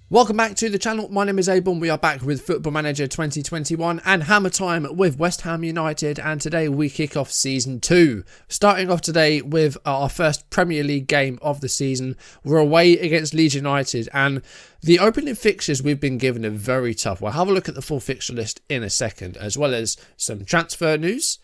Welcome back to the channel. My name is a-bomb. We are back with Football Manager 2021 and Hammer Time with West Ham United, and today we kick off Season 2. Starting off today with our first Premier League game of the season. We're away against Leeds United, and the opening fixtures we've been given are very tough. We'll have a look at the full fixture list in a second, as well as some transfer news.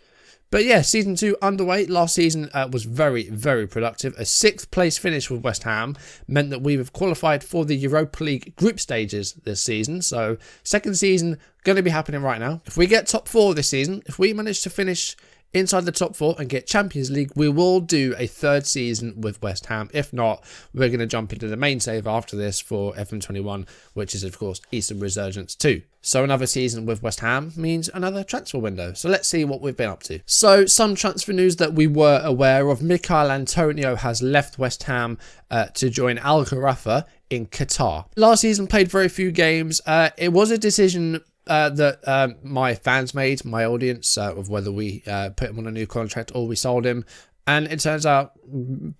But yeah, Season 2 underway. Last season was very, very productive. A 6th place finish with West Ham meant that we have qualified for the Europa League group stages this season. So, second season going to be happening right now. If we get top 4 this season, if we manage to finish inside the top 4 and get Champions League, we will do a 3rd season with West Ham. If not, we're going to jump into the main save after this for FM21, which is, of course, Eastern Resurgence 2. So another season with West Ham means another transfer window. So let's see what we've been up to. So some transfer news that we were aware of. Michail Antonio has left West Ham to join Al Gharafa in Qatar. Last season played very few games. It was a decision that my fans made, my audience, of whether we put him on a new contract or we sold him. And it turns out,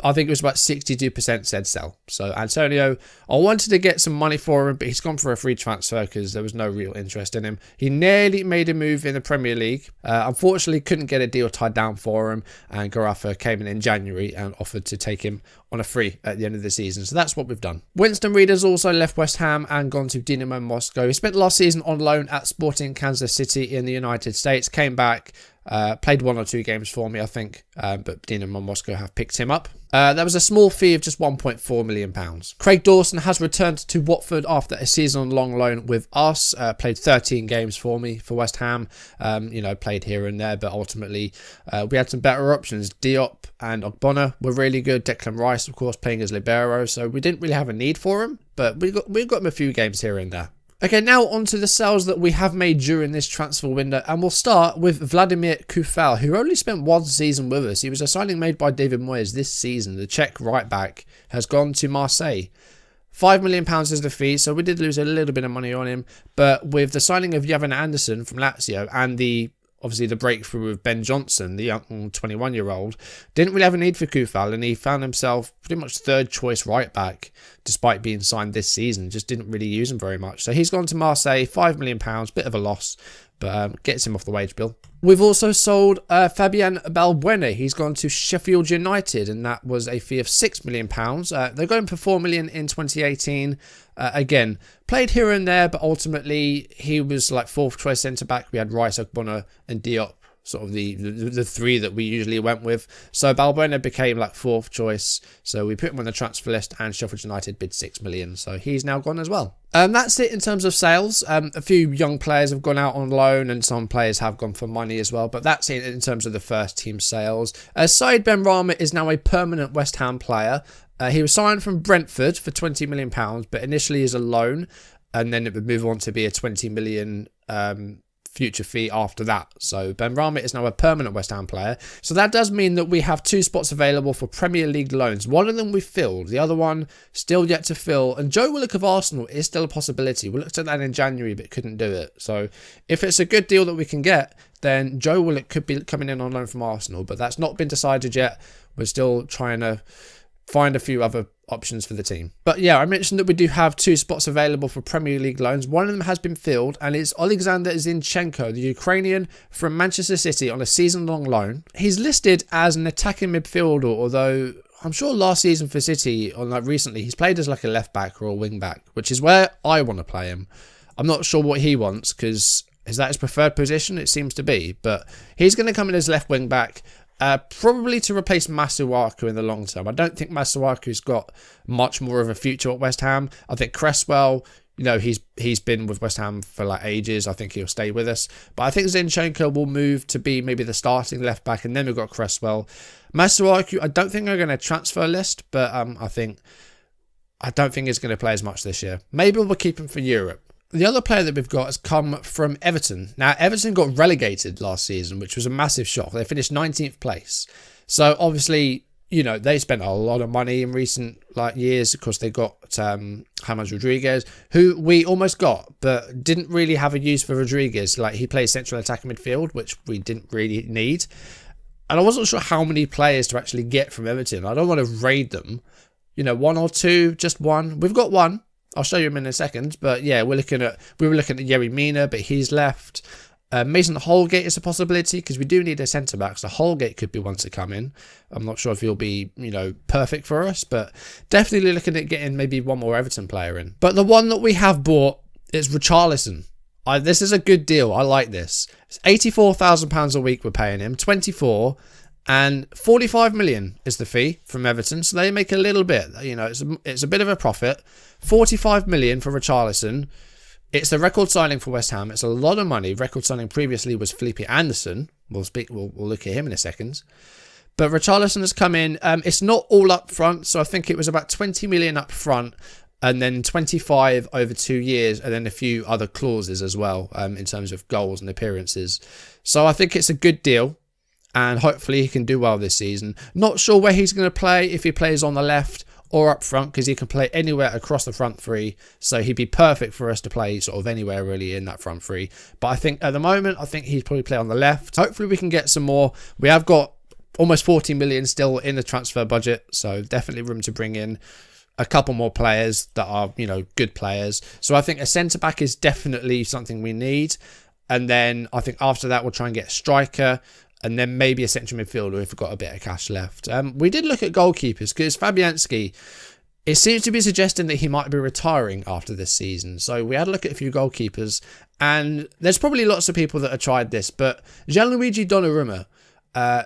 I think it was about 62% said sell. So Antonio, I wanted to get some money for him, but he's gone for a free transfer because there was no real interest in him. He nearly made a move in the Premier League. Unfortunately, couldn't get a deal tied down for him. And Gharafa came in January and offered to take him on a free at the end of the season. So that's what we've done. Winston Reid has also left West Ham and gone to Dynamo Moscow. He spent last season on loan at Sporting Kansas City in the United States. Came back. Played 1 or 2 games for me, I think, but Dynamo Moscow have picked him up. There was a small fee of just £1.4 million. Craig Dawson has returned to Watford after a season-long loan with us. Played 13 games for me for West Ham. Played here and there, but ultimately we had some better options. Diop and Ogbonna were really good. Declan Rice, of course, playing as libero, so we didn't really have a need for him, but we got him a few games here and there. Okay, now on to the sales that we have made during this transfer window, and we'll start with Vladimir Kufal, who only spent 1 season with us. He was a signing made by David Moyes this season. The Czech right-back has gone to Marseille. £5 million is the fee, so we did lose a little bit of money on him, but with the signing of Felipe Anderson from Lazio and obviously the breakthrough of Ben Johnson, the young 21-year-old, didn't really have a need for Kufal, and he found himself pretty much 3rd choice right back despite being signed this season. Just didn't really use him very much. So he's gone to Marseille, £5 million, bit of a loss, but gets him off the wage bill. We've also sold Fabian Balbuena. He's gone to Sheffield United, and that was a fee of £6 million. They got him for £4 million in 2018. Again, played here and there, but ultimately he was like 4th choice centre-back. We had Rice, Ogbonna and Diop, sort of the 3 that we usually went with. So Balbuena became like 4th choice. So we put him on the transfer list, and Sheffield United bid £6 million. So he's now gone as well. That's it in terms of sales. A few young players have gone out on loan, and some players have gone for money as well. But that's it in terms of the first team sales. Said Benrahma is now a permanent West Ham player. He was signed from Brentford for £20 million, but initially as a loan, and then it would move on to be a £20 million future fee after that. So Benrahma is now a permanent West Ham player. So that does mean that we have 2 spots available for Premier League loans. One of them we filled, the other one still yet to fill. And Joe Willock of Arsenal is still a possibility. We looked at that in January but couldn't do it. So if it's a good deal that we can get, then Joe Willock could be coming in on loan from Arsenal, but that's not been decided yet. We're still trying to find a few other options for the team. But yeah, I mentioned that we do have 2 spots available for Premier League loans. One of them has been filled, and it's Alexander Zinchenko, the Ukrainian from Manchester City, on a season-long loan. He's listed as an attacking midfielder, although I'm sure last season for City, or like recently, he's played as like a left-back or a wing-back, which is where I want to play him. I'm not sure what he wants, because is that his preferred position? It seems to be, but he's going to come in as left wing-back. Probably to replace Masuaku in the long term. I don't think Masuaku's got much more of a future at West Ham. I think Cresswell, he's been with West Ham for like ages. I think he'll stay with us. But I think Zinchenko will move to be maybe the starting left back, and then we've got Cresswell. Masuaku, I don't think I'm going to transfer list, but I don't think he's going to play as much this year. Maybe we'll keep him for Europe. The other player that we've got has come from Everton. Now, Everton got relegated last season, which was a massive shock. They finished 19th place. So, obviously, they spent a lot of money in recent years because they got James Rodriguez, who we almost got, but didn't really have a use for Rodriguez. He plays central attacking midfield, which we didn't really need. And I wasn't sure how many players to actually get from Everton. I don't want to raid them. 1 or 2, just 1. We've got 1. I'll show you him in a second. But yeah, we were looking at Yerry Mina, but he's left. Mason Holgate is a possibility because we do need a centre back. So Holgate could be one to come in. I'm not sure if he'll be, perfect for us, but definitely looking at getting maybe one more Everton player in. But the one that we have bought is Richarlison. This is a good deal. I like this. It's £84,000 a week we're paying him, 24, and 45 million is the fee from Everton. So they make a little bit. It's a bit of a profit. 45 million for Richarlison. It's the record signing for West Ham. It's a lot of money. Record signing previously was Felipe Anderson. We'll look at him in a second. But Richarlison has come in. It's not all up front, so I think it was about 20 million up front, and then 25 over 2 years, and then a few other clauses as well in terms of goals and appearances. So I think it's a good deal, and hopefully he can do well this season. Not sure where he's going to play, if he plays on the left or up front, because he can play anywhere across the front three, so he'd be perfect for us to play sort of anywhere really in that front three. But I think at the moment, he'd probably play on the left. Hopefully we can get some more. We have got almost 40 million still in the transfer budget, so definitely room to bring in a couple more players that are, good players. So I think a centre-back is definitely something we need. And then I think after that, we'll try and get a striker, and then maybe a central midfielder if we've got a bit of cash left. We did look at goalkeepers because Fabianski, it seems to be suggesting that he might be retiring after this season. So we had a look at a few goalkeepers, and there's probably lots of people that have tried this, but Gianluigi Donnarumma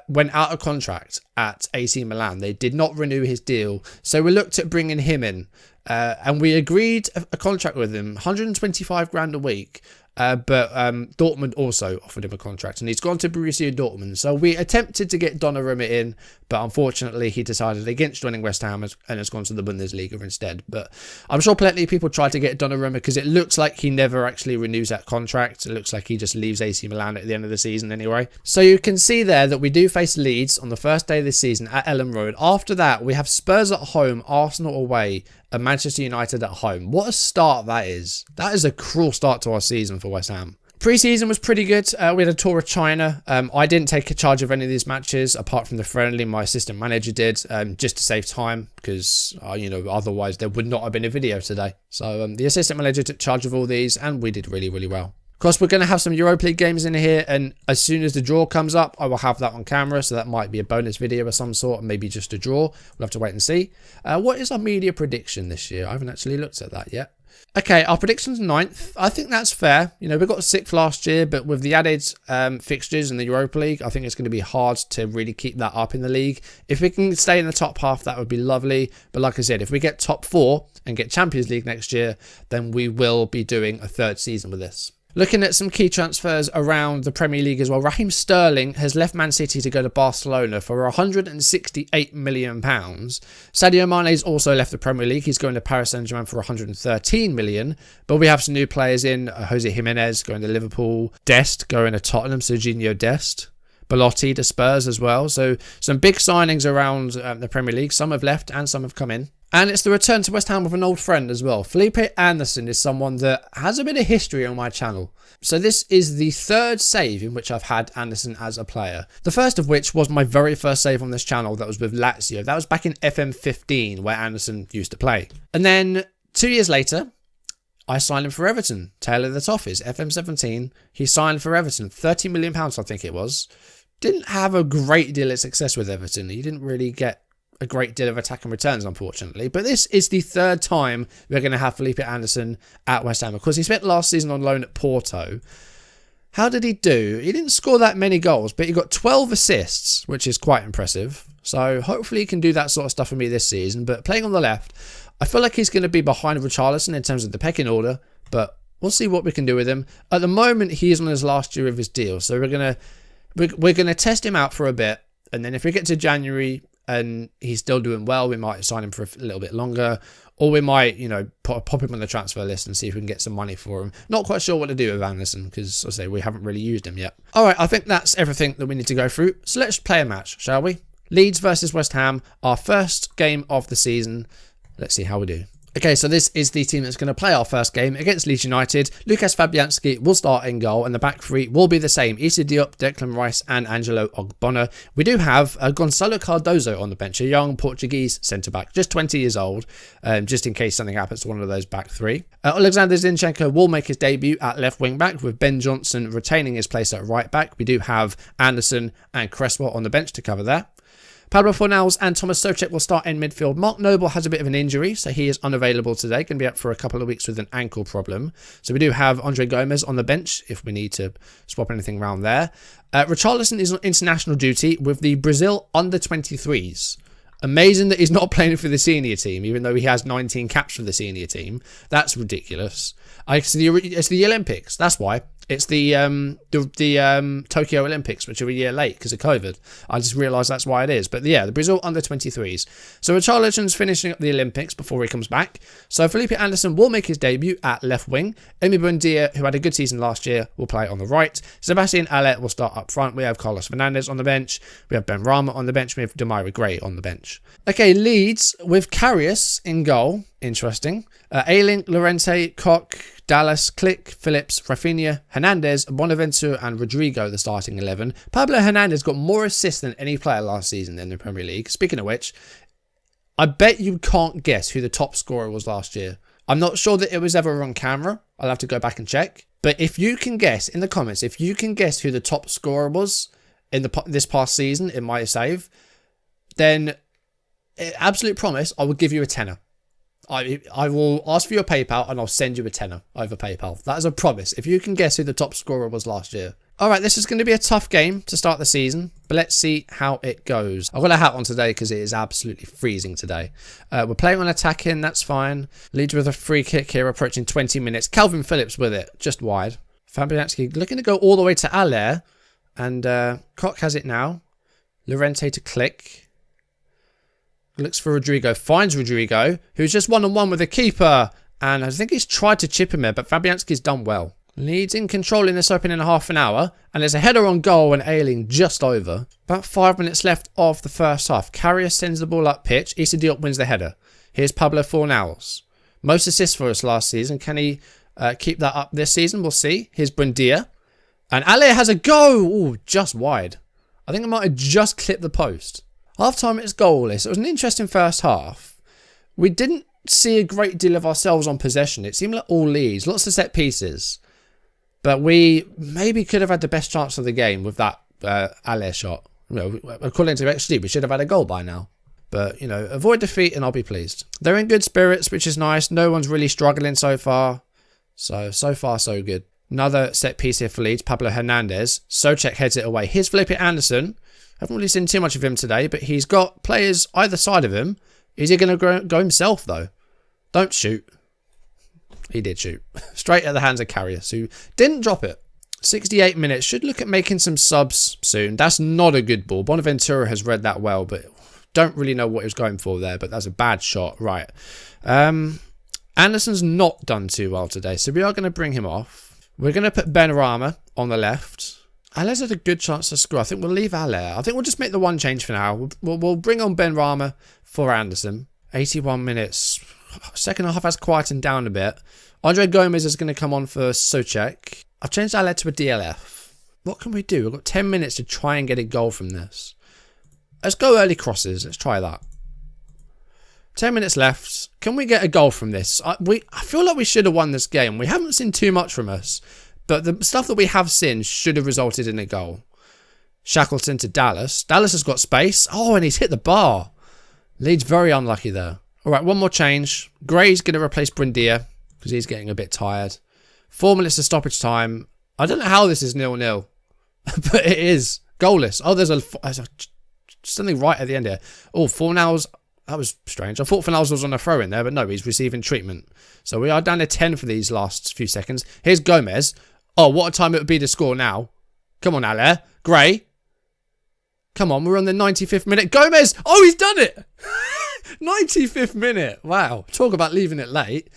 went out of contract at AC Milan. They did not renew his deal, so we looked at bringing him in, and we agreed a contract with him, 125 grand a week. But Dortmund also offered him a contract, and he's gone to Borussia Dortmund. So we attempted to get Donnarumma in, but unfortunately he decided against joining West Ham and has gone to the Bundesliga instead. But I'm sure plenty of people tried to get Donnarumma because it looks like he never actually renews that contract. It looks like he just leaves AC Milan at the end of the season anyway. So you can see there that we do face Leeds on the first day of this season at Ellen Road. After that, we have Spurs at home, Arsenal away, and Manchester United at home. What a start that is. That is a cruel start to our season for West Ham. Pre-season was pretty good. We had a tour of China. I didn't take charge of any of these matches apart from the friendly. My assistant manager did, just to save time because, otherwise there would not have been a video today. So the assistant manager took charge of all these, and we did really, really well. Of course, we're going to have some Europa League games in here, and as soon as the draw comes up, I will have that on camera, so that might be a bonus video of some sort, and maybe just a draw. We'll have to wait and see. What is our media prediction this year? I haven't actually looked at that yet. Okay, our prediction's 9th. I think that's fair. We got 6th last year, but with the added fixtures in the Europa League, I think it's going to be hard to really keep that up in the league. If we can stay in the top half, that would be lovely. But like I said, if we get top 4 and get Champions League next year, then we will be doing a 3rd season with this. Looking at some key transfers around the Premier League as well, Raheem Sterling has left Man City to go to Barcelona for £168 million. Sadio Mane's also left the Premier League. He's going to Paris Saint-Germain for £113 million. But we have some new players in. Jose Jimenez going to Liverpool. Dest going to Tottenham, Serginho Dest. Belotti to Spurs as well. So some big signings around the Premier League. Some have left and some have come in. And it's the return to West Ham of an old friend as well. Felipe Anderson is someone that has a bit of history on my channel. So this is the 3rd save in which I've had Anderson as a player. The first of which was my very first save on this channel. That was with Lazio. That was back in FM15 where Anderson used to play. And then 2 years later, I signed him for Everton. Tail of the Toffees, FM17. He signed for Everton. £30 million, I think it was. Didn't have a great deal of success with Everton. He didn't really get a great deal of attack and returns, unfortunately. But this is the 3rd time we're going to have Felipe Anderson at West Ham. Of course, he spent last season on loan at Porto. How did he do? He didn't score that many goals, but he got 12 assists, which is quite impressive. So hopefully he can do that sort of stuff for me this season. But playing on the left, I feel like he's going to be behind Richarlison in terms of the pecking order, but we'll see what we can do with him. At the moment, he is on his last year of his deal, so we're going to test him out for a bit, and then if we get to January and he's still doing well, we might sign him for a little bit longer, or we might, pop him on the transfer list and see if we can get some money for him. Not quite sure what to do with Anderson because, as I say, we haven't really used him yet. All right, I think that's everything that we need to go through. So let's play a match, shall we? Leeds versus West Ham, our first game of the season. Let's see how we do. Okay, so this is the team that's going to play our first game against Leeds United. Lucas Fabianski will start in goal, and the back three will be the same. Issa Diop, Declan Rice, and Angelo Ogbonna. We do have Gonçalo Cardoso on the bench, a young Portuguese centre-back, just 20 years old, just in case something happens to one of those back three. Alexander Zinchenko will make his debut at left wing-back, with Ben Johnson retaining his place at right-back. We do have Anderson and Crespo on the bench to cover that. Pablo Fornals and Thomas Souček will start in midfield. Mark Noble has a bit of an injury, so he is unavailable today. Going to be out for a couple of weeks with an ankle problem. So we do have Andre Gomez on the bench if we need to swap anything around there. Richarlison is on international duty with the Brazil under-23s. Amazing that he's not playing for the senior team, even though he has 19 caps for the senior team. That's ridiculous. It's the Olympics. That's why. It's the Tokyo Olympics, which are a year late because of COVID. I just realised that's why it is. But yeah, the Brazil under-23s. So Richarlison's finishing up the Olympics before he comes back. So Felipe Anderson will make his debut at left wing. Emi Buendia, who had a good season last year, will play on the right. Sebastian Haller will start up front. We have Carlos Fernandes on the bench. We have Ben Rama on the bench. We have Demarai Gray on the bench. Okay, Leeds with Karius in goal. Interesting. Ayling, Llorente, Koch, Dallas, Click, Phillips, Rafinha, Hernandez, Bonaventure and Rodrigo, the starting 11. Pablo Hernandez got more assists than any player last season in the Premier League. Speaking of which, I bet you can't guess who the top scorer was last year. I'm not sure that it was ever on camera. I'll have to go back and check. But if you can guess, in the comments, if you can guess who the top scorer was in this past season in my save, then absolute promise, I will give you a tenner. I will ask for your PayPal and I'll send you a tenner over PayPal. That is a promise. If you can guess who the top scorer was last year. Alright, this is going to be a tough game to start the season, but let's see how it goes. I've got a hat on today because it is absolutely freezing today. We're playing on attacking, that's fine. Leeds with a free kick here, approaching 20 minutes. Calvin Phillips with it, just wide. Fabianski looking to go all the way to Haller, and Koch has it now. Llorente to Click. Looks for Rodrigo, finds Rodrigo, who's just one-on-one with the keeper. And I think he's tried to chip him there, but Fabianski's done well. Leeds in control in this opening half an hour. And there's a header on goal and Ayling just over. About 5 minutes left of the first half. Karius sends the ball up pitch. Issa Diop wins the header. Here's Pablo Fornals. Most assists for us last season. Can he keep that up this season? We'll see. Here's Buendia. And Haller has a go. Ooh, just wide. I think I might have just clipped the post. Half time it's goalless. It was an interesting first half. We didn't see a great deal of ourselves on possession. It seemed like all Leeds, lots of set pieces. But we maybe could have had the best chance of the game with that Haller shot. You know, according to XG, we should have had a goal by now. But, you know, avoid defeat and I'll be pleased. They're in good spirits, which is nice. No one's really struggling so far. So far, so good. Another set piece here for Leeds. Pablo Hernandez. Souček heads it away. Here's Felipe Anderson. Haven't really seen too much of him today, but he's got players either side of him. Is he going to go himself, though? Don't shoot. He did shoot. Straight at the hands of Karius, who didn't drop it. 68 minutes. Should look at making some subs soon. That's not a good ball. Bonaventura has read that well, but don't really know what he was going for there, but that's a bad shot. Right. Anderson's not done too well today, so we are going to bring him off. We're going to put Ben Rama on the left. Haller's had a good chance to score. I think we'll leave Haller. I think we'll just make the one change for now. We'll bring on Ben Rama for Anderson. 81 minutes. Second half has quietened down a bit. Andre Gomez is going to come on for Souček. I've changed Haller to a DLF. What can we do? We've got 10 minutes to try and get a goal from this. Let's go early crosses. Let's try that. 10 minutes left. Can we get a goal from this? I feel like we should have won this game. We haven't seen too much from us. But the stuff that we have seen should have resulted in a goal. Shackleton to Dallas. Dallas has got space. Oh, and he's hit the bar. Leeds very unlucky there. All right, one more change. Gray's going to replace Buendia because he's getting a bit tired. 4 minutes of stoppage time. I don't know how this is 0-0. But it is. Goalless. Oh, there's something right at the end here. Oh, Fornals. That was strange. I thought Fornals was on a throw in there, but no, he's receiving treatment. So we are down to 10 for these last few seconds. Here's Gomez. Oh, what a time it would be to score now. Come on, Haller. Gray. Come on, we're on the 95th minute. Gomez! Oh, he's done it! 95th minute. Wow. Talk about leaving it late.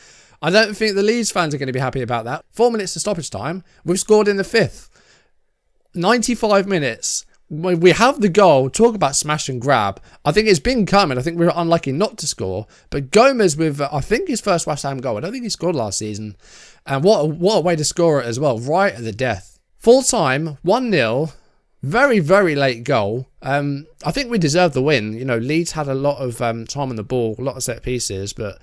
I don't think the Leeds fans are going to be happy about that. 4 minutes of stoppage time. We've scored in the 5th. 95 minutes. we have the goal. Talk about smash and grab. I think it's been coming. I think we were unlucky not to score. But Gomez with, I think, his first West Ham goal. I don't think he scored last season. And what a way to score it as well, right at the death. Full time, 1-0. Very, very late goal. I think we deserved the win. You know, Leeds had a lot of time on the ball, a lot of set pieces, but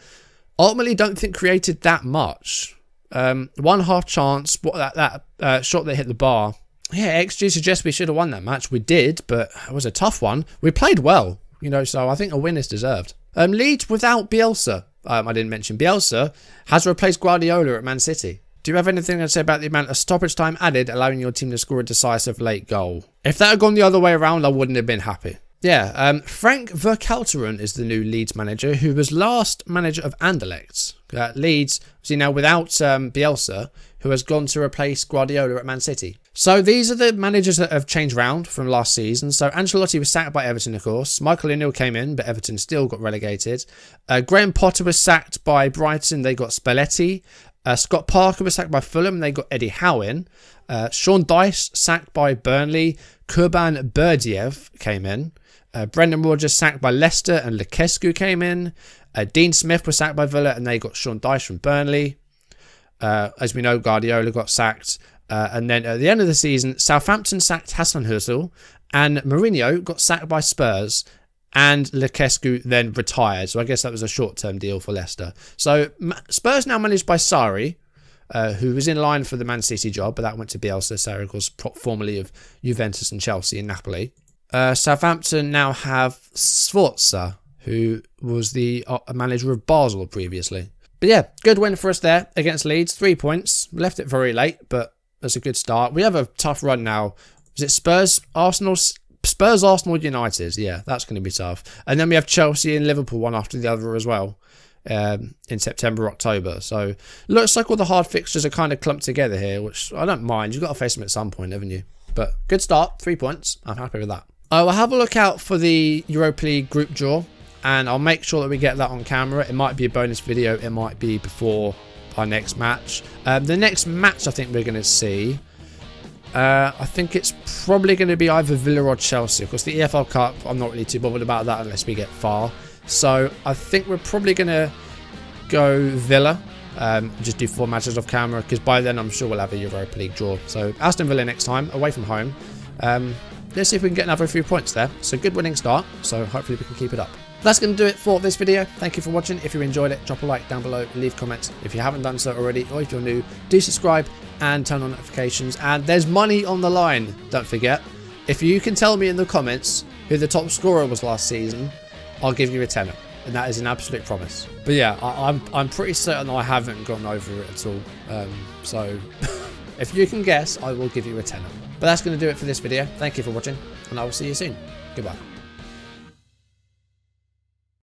ultimately don't think created that much. One half chance, that shot that hit the bar. Yeah, XG suggests we should have won that match. We did, but it was a tough one. We played well, you know, so I think a win is deserved. Leeds without Bielsa. I didn't mention Bielsa has replaced Guardiola at Man City. Do you have anything to say about the amount of stoppage time added, allowing your team to score a decisive late goal? If that had gone the other way around, I wouldn't have been happy. Yeah, Frank Verkelteren is the new Leeds manager, who was last manager of Anderlecht. Leeds, see now without Bielsa, who has gone to replace Guardiola at Man City. So these are the managers that have changed round from last season. So Ancelotti was sacked by Everton, of course. Michael O'Neill came in, but Everton still got relegated. Graham Potter was sacked by Brighton. They got Spalletti. Scott Parker was sacked by Fulham. They got Eddie Howe in. Sean Dyche sacked by Burnley. Kurban Berdiev came in. Brendan Rodgers sacked by Leicester and Lukescu came in. Dean Smith was sacked by Villa and they got Sean Dyche from Burnley. As we know, Guardiola got sacked. And then at the end of the season, Southampton sacked Hasenhüttl and Mourinho got sacked by Spurs. And Lukescu then retired. So I guess that was a short-term deal for Leicester. So Spurs now managed by Sarri, who was in line for the Man City job, but that went to Bielsa. Sarri, of course, formerly of Juventus and Chelsea and Napoli. Southampton now have Sforza, who was the manager of Basel previously. But yeah, good win for us there against Leeds. 3 points. We left it very late, but that's a good start. We have a tough run now. Is it Spurs, Arsenal, United. Yeah, that's going to be tough. And then we have Chelsea and Liverpool one after the other as well in September, October. So looks like all the hard fixtures are kind of clumped together here, which I don't mind. You've got to face them at some point, haven't you? But good start, 3 points. I'm happy with that. I'll have a look out for the Europa League group draw, and I'll make sure that we get that on camera. It might be a bonus video. It might be before our next match. The next match I think we're going to see, I think it's probably going to be either Villa or Chelsea. Of course, the EFL Cup, I'm not really too bothered about that unless we get far. So I think we're probably going to go Villa. Just do 4 matches off camera, because by then I'm sure we'll have a Europa League draw. So Aston Villa next time, away from home. Let's see if we can get another few points there. So good winning start, so hopefully we can keep it up. That's going to do it for this video. Thank you for watching. If you enjoyed it, drop a like down below, leave comments. If you haven't done so already, or if you're new, do subscribe and turn on notifications. And there's money on the line, don't forget. If you can tell me in the comments who the top scorer was last season, I'll give you a tenner. And that is an absolute promise. But yeah, I'm pretty certain I haven't gone over it at all. So if you can guess, I will give you a tenner. But that's going to do it for this video. Thank you for watching, and I will see you soon. Goodbye.